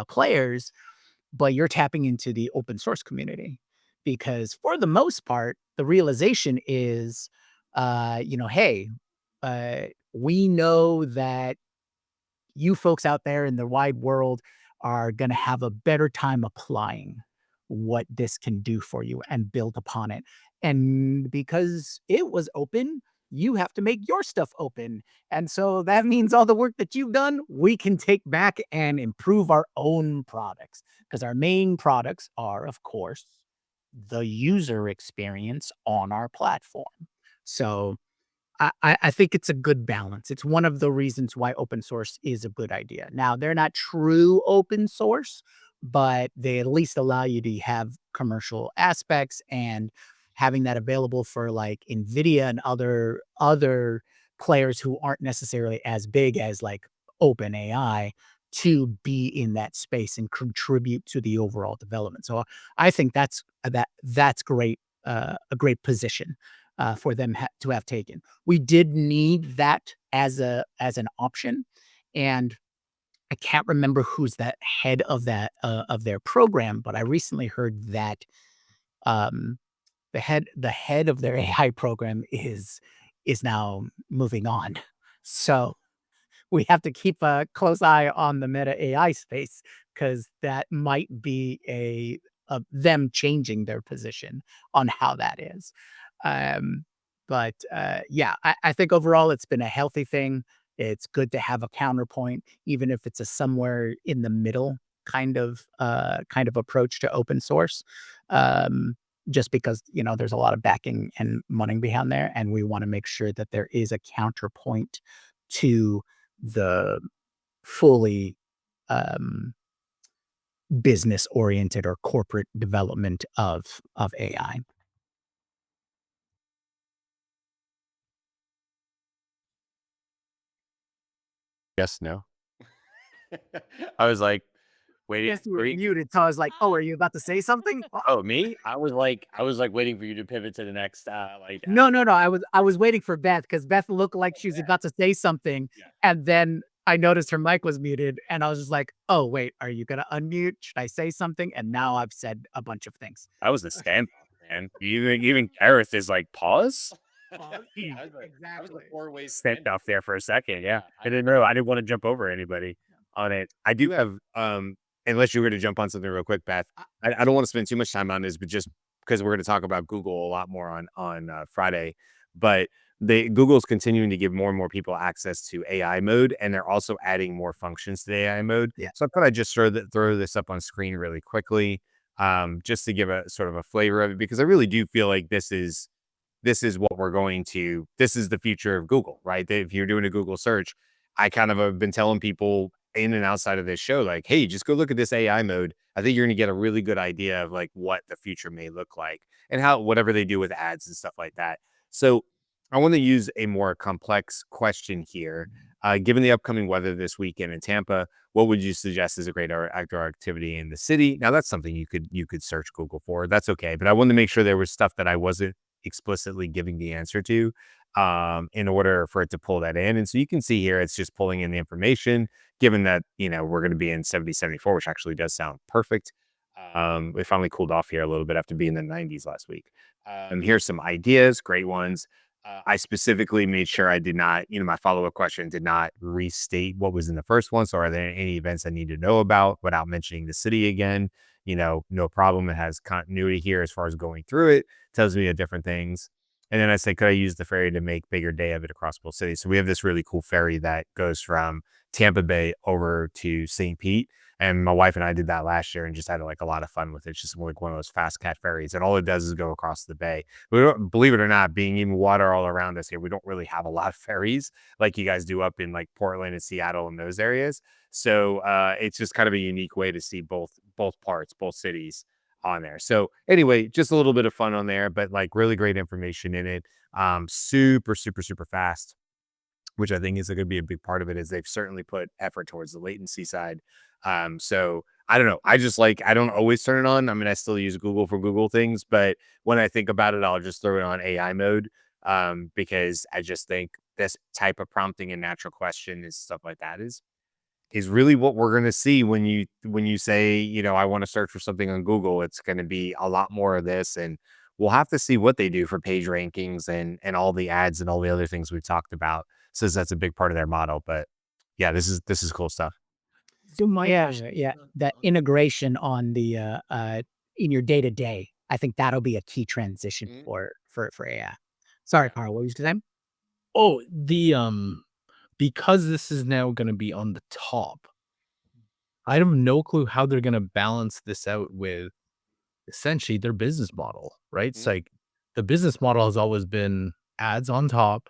players, but you're tapping into the open source community because for the most part, the realization is, hey, we know that you folks out there in the wide world are going to have a better time applying what this can do for you and build upon it. And because it was open, you have to make your stuff open. And so that means all the work that you've done, we can take back and improve our own products. Because our main products are, of course, the user experience on our platform. So I think it's a good balance. It's one of the reasons why open source is a good idea. Now, they're not true open source, but they at least allow you to have commercial aspects and having that available for like NVIDIA and other players who aren't necessarily as big as like OpenAI to be in that space and contribute to the overall development. So I think that's great, a great position for them to have taken. We did need that as an option, and I can't remember who's that head of their program, but I recently heard that um, the head of their AI program is now moving on. So we have to keep a close eye on the Meta AI space because that might be a them changing their position on how that is. Um, but yeah, I think overall it's been a healthy thing. It's good to have a counterpoint, even if it's a somewhere in the middle kind of approach to open source. Um, just because there's a lot of backing and money behind there, and we want to make sure that there is a counterpoint to the fully um, business oriented or corporate development of AI. Yes, no. I was like, waiting. Yes, you were muted, so I was like, "Oh, are you about to say something?" Oh, me? I was like waiting for you to pivot to the next No. I was waiting for Beth because Beth looked like she was about to say something, Yeah. and then I noticed her mic was muted and I was just like, oh, wait, are you going to unmute? Should I say something? And now I've said a bunch of things. That was the standoff, man. Even Gareth is like, pause. Yeah, That was exactly. a four-way standoff there for a second. Yeah, I didn't know. I didn't want to jump over anybody on it. I do have, unless you were to jump on something real quick, Beth. I don't want to spend too much time on this, but just because we're going to talk about Google a lot more on Friday, but Google's continuing to give more and more people access to AI mode, and they're also adding more functions to the AI mode. Yeah. So I thought I'd just throw this up on screen really quickly, just to give a sort of a flavor of it, because I really do feel like this is what we're going to, this is the future of Google, right? If you're doing a Google search, I kind of have been telling people in and outside of this show, like, hey, just go look at this AI mode. I think you're going to get a really good idea of like what the future may look like and how whatever they do with ads and stuff like that. So I want to use a more complex question here. Given the upcoming weather this weekend in Tampa, what would you suggest is a great outdoor activity in the city? Now that's something you could search Google for. That's okay, but I wanted to make sure there was stuff that I wasn't explicitly giving the answer to, in order for it to pull that in. And so you can see here, it's just pulling in the information, given that, we're going to be in 70, 74, which actually does sound perfect. We finally cooled off here a little bit after being in the 90s last week. Here's some ideas, great ones. I specifically made sure I did not, my follow-up question did not restate what was in the first one. So are there any events I need to know about without mentioning the city again? No problem. It has continuity here as far as going through it, tells me different things. And then I say, could I use the ferry to make bigger day of it across both cities? So we have this really cool ferry that goes from Tampa Bay over to St. Pete. And my wife and I did that last year and just had like a lot of fun with it. It's just like one of those fast cat ferries. And all it does is go across the bay. We don't, believe it or not, being even water all around us here, we don't really have a lot of ferries like you guys do up in like Portland and Seattle and those areas. So it's just kind of a unique way to see both parts, both cities on there. So anyway, just a little bit of fun on there, but like really great information in it. Super, super, super fast, which I think is going to be a big part of it, is they've certainly put effort towards the latency side. So I don't know. I don't always turn it on. I mean, I still use Google for Google things, but when I think about it, I'll just throw it on AI mode, because I just think this type of prompting and natural question and stuff like that is really what we're going to see when you say, I want to search for something on Google. It's going to be a lot more of this, and we'll have to see what they do for page rankings and all the ads and all the other things we've talked about, since that's a big part of their model. But yeah, this is cool stuff. So yeah, that integration on the in your day to day, I think that'll be a key transition for AI. Sorry, Carl, what were you saying? Oh, because this is now going to be on the top, I have no clue how they're going to balance this out with essentially their business model, right? It's like the business model has always been ads on top.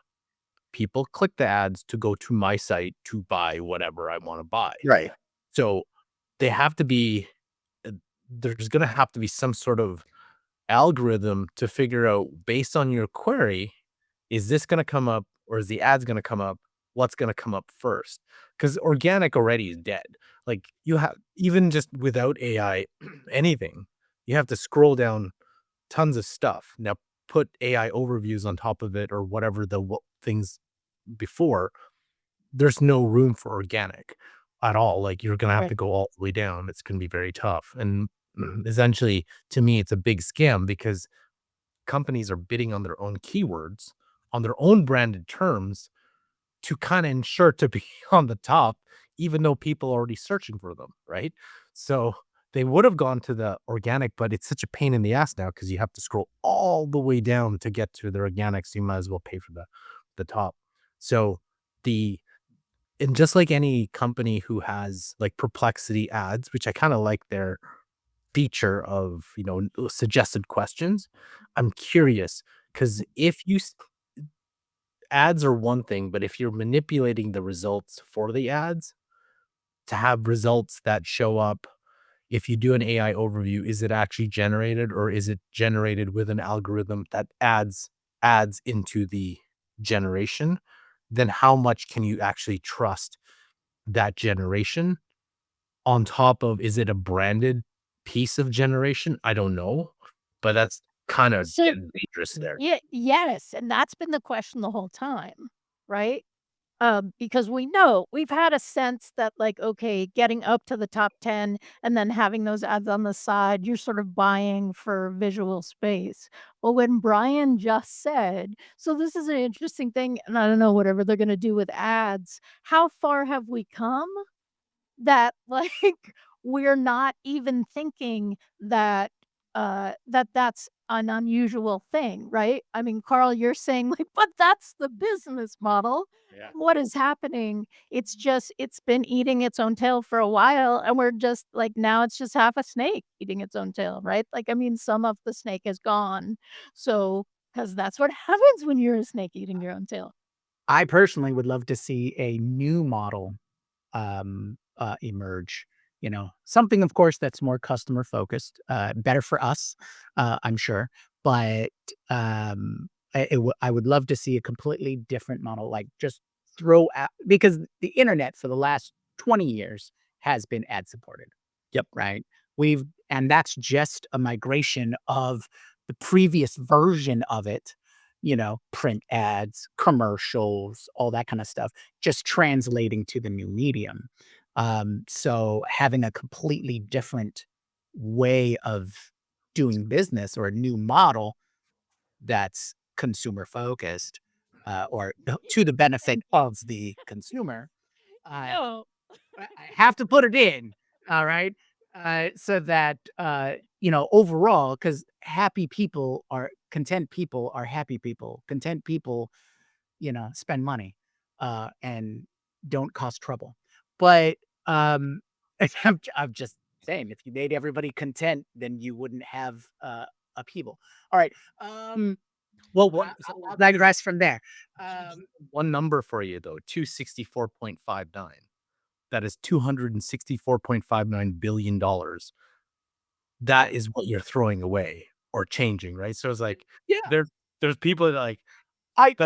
People click the ads to go to my site to buy whatever I want to buy. Right. So they have to be, there's going to have to be some sort of algorithm to figure out, based on your query, is this going to come up or is the ads going to come up? What's going to come up first? Because organic already is dead. Like you have, even just without AI, anything, you have to scroll down tons of stuff. Now put AI overviews on top of it or whatever things before, there's no room for organic at all. Like you're going to have to go all the way down. It's going to be very tough. And essentially, to me, it's a big scam because companies are bidding on their own keywords, on their own branded terms, to kind of ensure to be on the top, even though people are already searching for them, right? So they would have gone to the organic, but it's such a pain in the ass now because you have to scroll all the way down to get to the organic. So you might as well pay for the top. So and just like any company who has like Perplexity ads, which I kind of like their feature of, suggested questions. I'm curious because ads are one thing, but if you're manipulating the results for the ads to have results that show up, if you do an AI overview, is it actually generated or is it generated with an algorithm that adds into the generation? Then how much can you actually trust that generation on top of, is it a branded piece of generation? I don't know, but that's kind of So dangerous there. yes, and that's been the question the whole time, right? Because we know we've had a sense that, like, okay, getting up to the top 10 and then having those ads on the side, you're sort of buying for visual space. Well, when Brian just said, so this is an interesting thing, and I don't know whatever they're going to do with ads. How far have we come? That, like, we're not even thinking that, that's an unusual thing, right? I mean, Carl, you're saying, like, "But that's the business model." Yeah. What is happening? It's just it's been eating its own tail for a while, and we're just like, now it's just half a snake eating its own tail, right? Like, I mean, some of the snake is gone. So, because that's what happens when you're a snake eating your own tail. I personally would love to see a new model emerge. Something, of course, that's more customer focused, better for us, I'm sure. But I would love to see a completely different model, like just throw out because the internet for the last 20 years has been ad supported. Yep. Right. And that's just a migration of the previous version of it, print ads, commercials, all that kind of stuff, just translating to the new medium. So having a completely different way of doing business or a new model that's consumer focused, or to the benefit of the consumer, uh, No. I have to put it in, all right? So that, overall, because content people are happy people. Content people, spend money, and don't cause trouble. But, I'm just saying, if you made everybody content, then you wouldn't have, upheaval. All right, Well, I'll digress from there. one number for you though, 264.59. That is $264.59 billion. That is what you're throwing away or changing, right? So it's like Yeah. there's people that like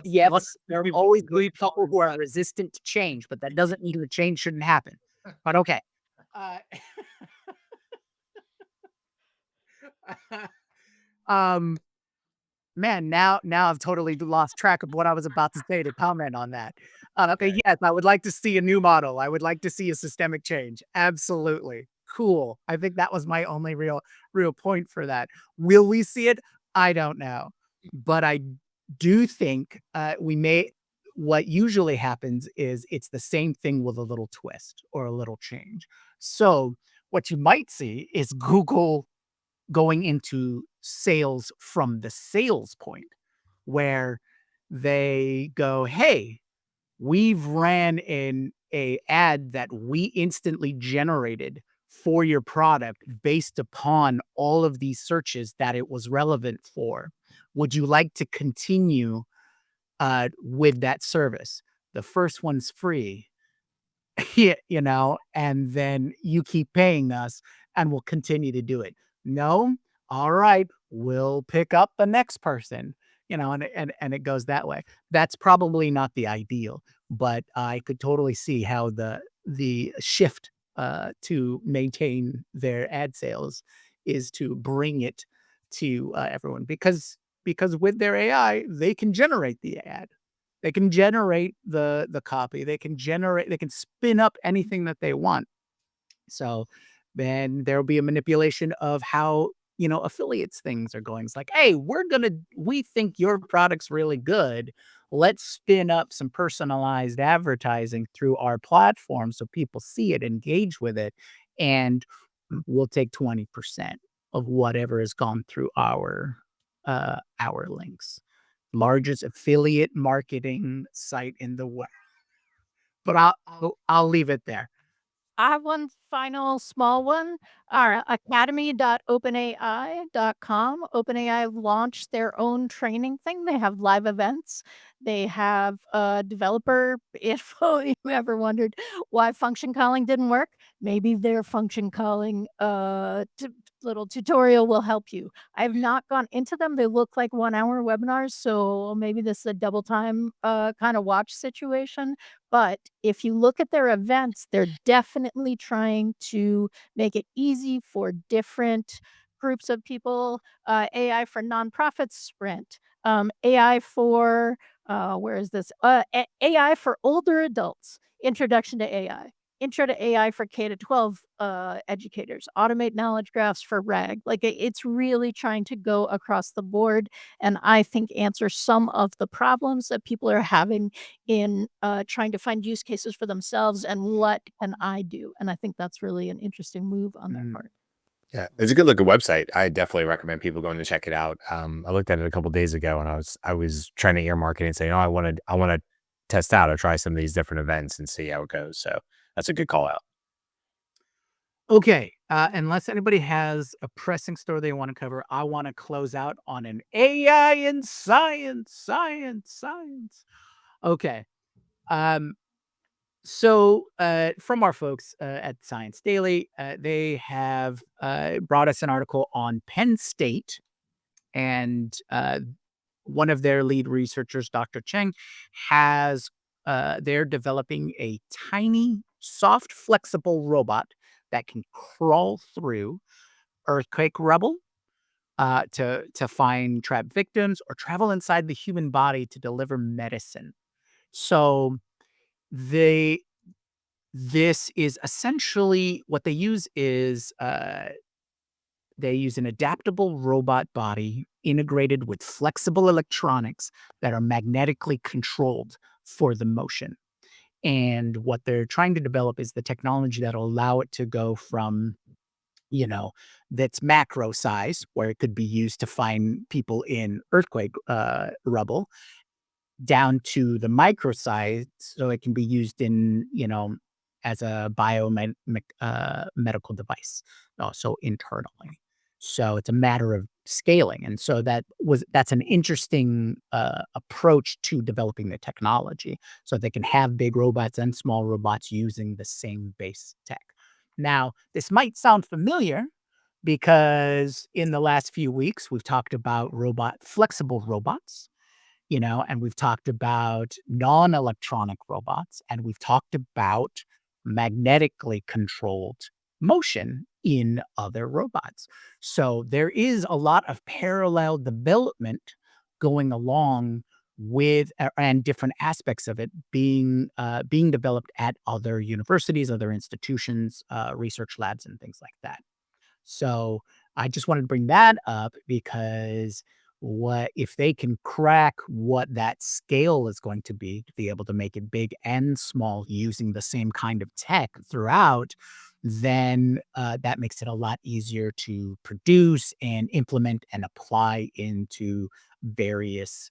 Yes, there are always really people who are resistant to change, but that doesn't mean the change shouldn't happen. But okay. Uh, um, Man, now I've totally lost track of what I was about to say to comment on that. Okay, yes, I would like to see a new model. I would like to see a systemic change. Absolutely. Cool. I think that was my only real point for that. Will we see it? I don't know. But I do think we may what usually happens is it's the same thing with a little twist or a little change. So what you might see is Google going into sales from the sales point where they go, "Hey, we've ran in a ad that we instantly generated for your product based upon all of these searches that it was relevant for. Would you like to continue with that service? The first one's free." Yeah, and then you keep paying us and we'll continue to do it. No? All right, we'll pick up the next person, and it goes that way. That's probably not the ideal, but I could totally see how the shift to maintain their ad sales is to bring it to everyone because with their AI, they can generate the ad. They can generate the copy. They can spin up anything that they want. So then there'll be a manipulation of how, affiliates things are going. It's like, "Hey, we think your product's really good. Let's spin up some personalized advertising through our platform so people see it, engage with it, and we'll take 20% of whatever has gone through our links." Largest affiliate marketing site in the world. But I'll leave it there. I have one final small one. Our academy.openai.com. OpenAI launched their own training thing. They have live events. They have a developer info. You ever wondered why function calling didn't work? Maybe their function calling little tutorial will help you. I have not gone into them. They look like 1 hour webinars, so maybe this is a double time kind of watch situation. But if you look at their events, they're definitely trying to make it easy for different groups of people. AI for nonprofits sprint, AI for Where is this? AI for older adults. Introduction to AI. Intro to AI for K to 12 educators. Automate knowledge graphs for RAG. Like it's really trying to go across the board, and I think answer some of the problems that people are having in trying to find use cases for themselves and what can I do. And I think that's really an interesting move on their Mm. part. Yeah, it's a good looking website. I definitely recommend people going to check it out. I looked at it a couple days ago, and I was trying to earmark it and say, oh, I want to test out or try some of these different events and see how it goes. So that's a good call out. Okay, unless anybody has a pressing story they want to cover, I want to close out on an AI in science. Okay. Um, from our folks at Science Daily, they have brought us an article on Penn State, and one of their lead researchers, Dr. Cheng, has they're developing a tiny, soft, flexible robot that can crawl through earthquake rubble to find trapped victims or travel inside the human body to deliver medicine. So they this is essentially what they use is they use an adaptable robot body integrated with flexible electronics that are magnetically controlled for the motion. And what they're trying to develop is the technology that'll allow it to go from, that's macro size, where it could be used to find people in earthquake rubble, down to the micro size, so it can be used in, as a medical device, also internally. So it's a matter of scaling, and so that's an interesting approach to developing the technology, so they can have big robots and small robots using the same base tech. Now, this might sound familiar because in the last few weeks we've talked about flexible robots, and we've talked about non-electronic robots, and we've talked about magnetically controlled motion in other robots. So there is a lot of parallel development going along with and different aspects of it being developed at other universities, other institutions, research labs, and things like that. So I just wanted to bring that up because what if they can crack what that scale is going to be able to make it big and small using the same kind of tech throughout, then that makes it a lot easier to produce and implement and apply into various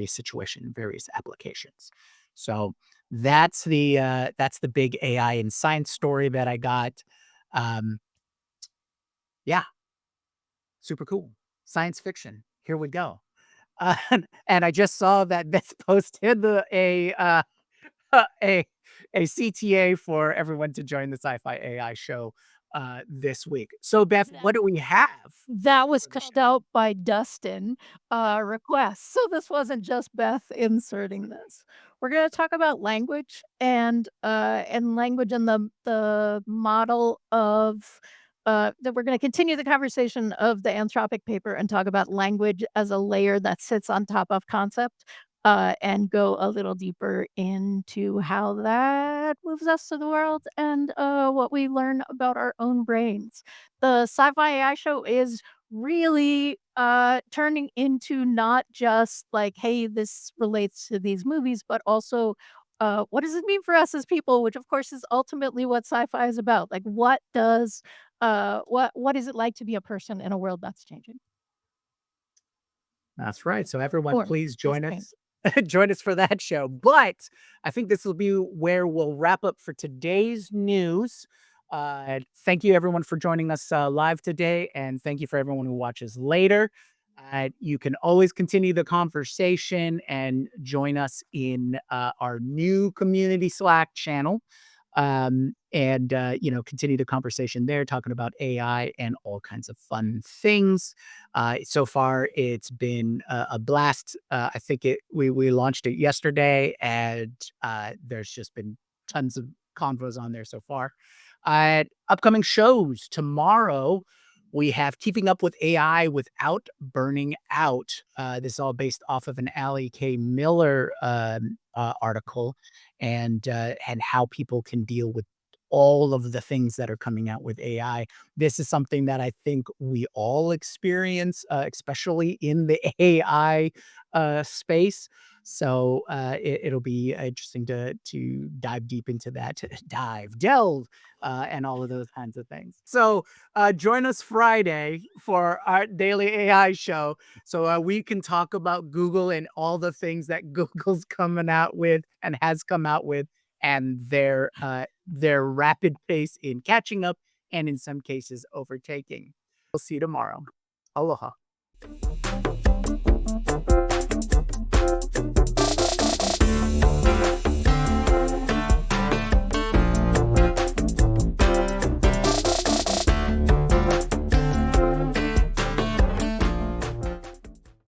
situations, various applications. So that's the big AI and science story that I got. Um, yeah, super cool. Science fiction. Here we go. Uh, and I just saw that Beth posted a a CTA for everyone to join the Sci-Fi AI show this week. So Beth, what do we have? That was cut out by Dustin request. So this wasn't just Beth inserting this. We're going to talk about language and language and the model of that we're going to continue the conversation of the Anthropic paper and talk about language as a layer that sits on top of concept, and go a little deeper into how that moves us to the world and what we learn about our own brains. The Sci-Fi AI show is really turning into not just like, hey, this relates to these movies, but also what does it mean for us as people, which of course is ultimately what sci-fi is about. Like what is it like to be a person in a world that's changing? That's right. So everyone, Or please is join changing. us. Join us for that show. But I think this will be where we'll wrap up for today's news. Thank you, everyone, for joining us live today, and thank you for everyone who watches later. You can always continue the conversation and join us in our new community Slack channel, and continue the conversation there, talking about AI and all kinds of fun things. So far, it's been a blast. I think we launched it yesterday, and there's just been tons of convos on there so far. Upcoming shows tomorrow. We have Keeping Up with AI Without Burning Out. This is all based off of an Allie K. Miller article, and how people can deal with all of the things that are coming out with AI. This is something that I think we all experience, especially in the AI space. So it'll be interesting to dive deep into that, delve, and all of those kinds of things. So join us Friday for our daily AI show, so we can talk about Google and all the things that Google's coming out with and has come out with, and their rapid pace in catching up and in some cases overtaking. We'll see you tomorrow. Aloha.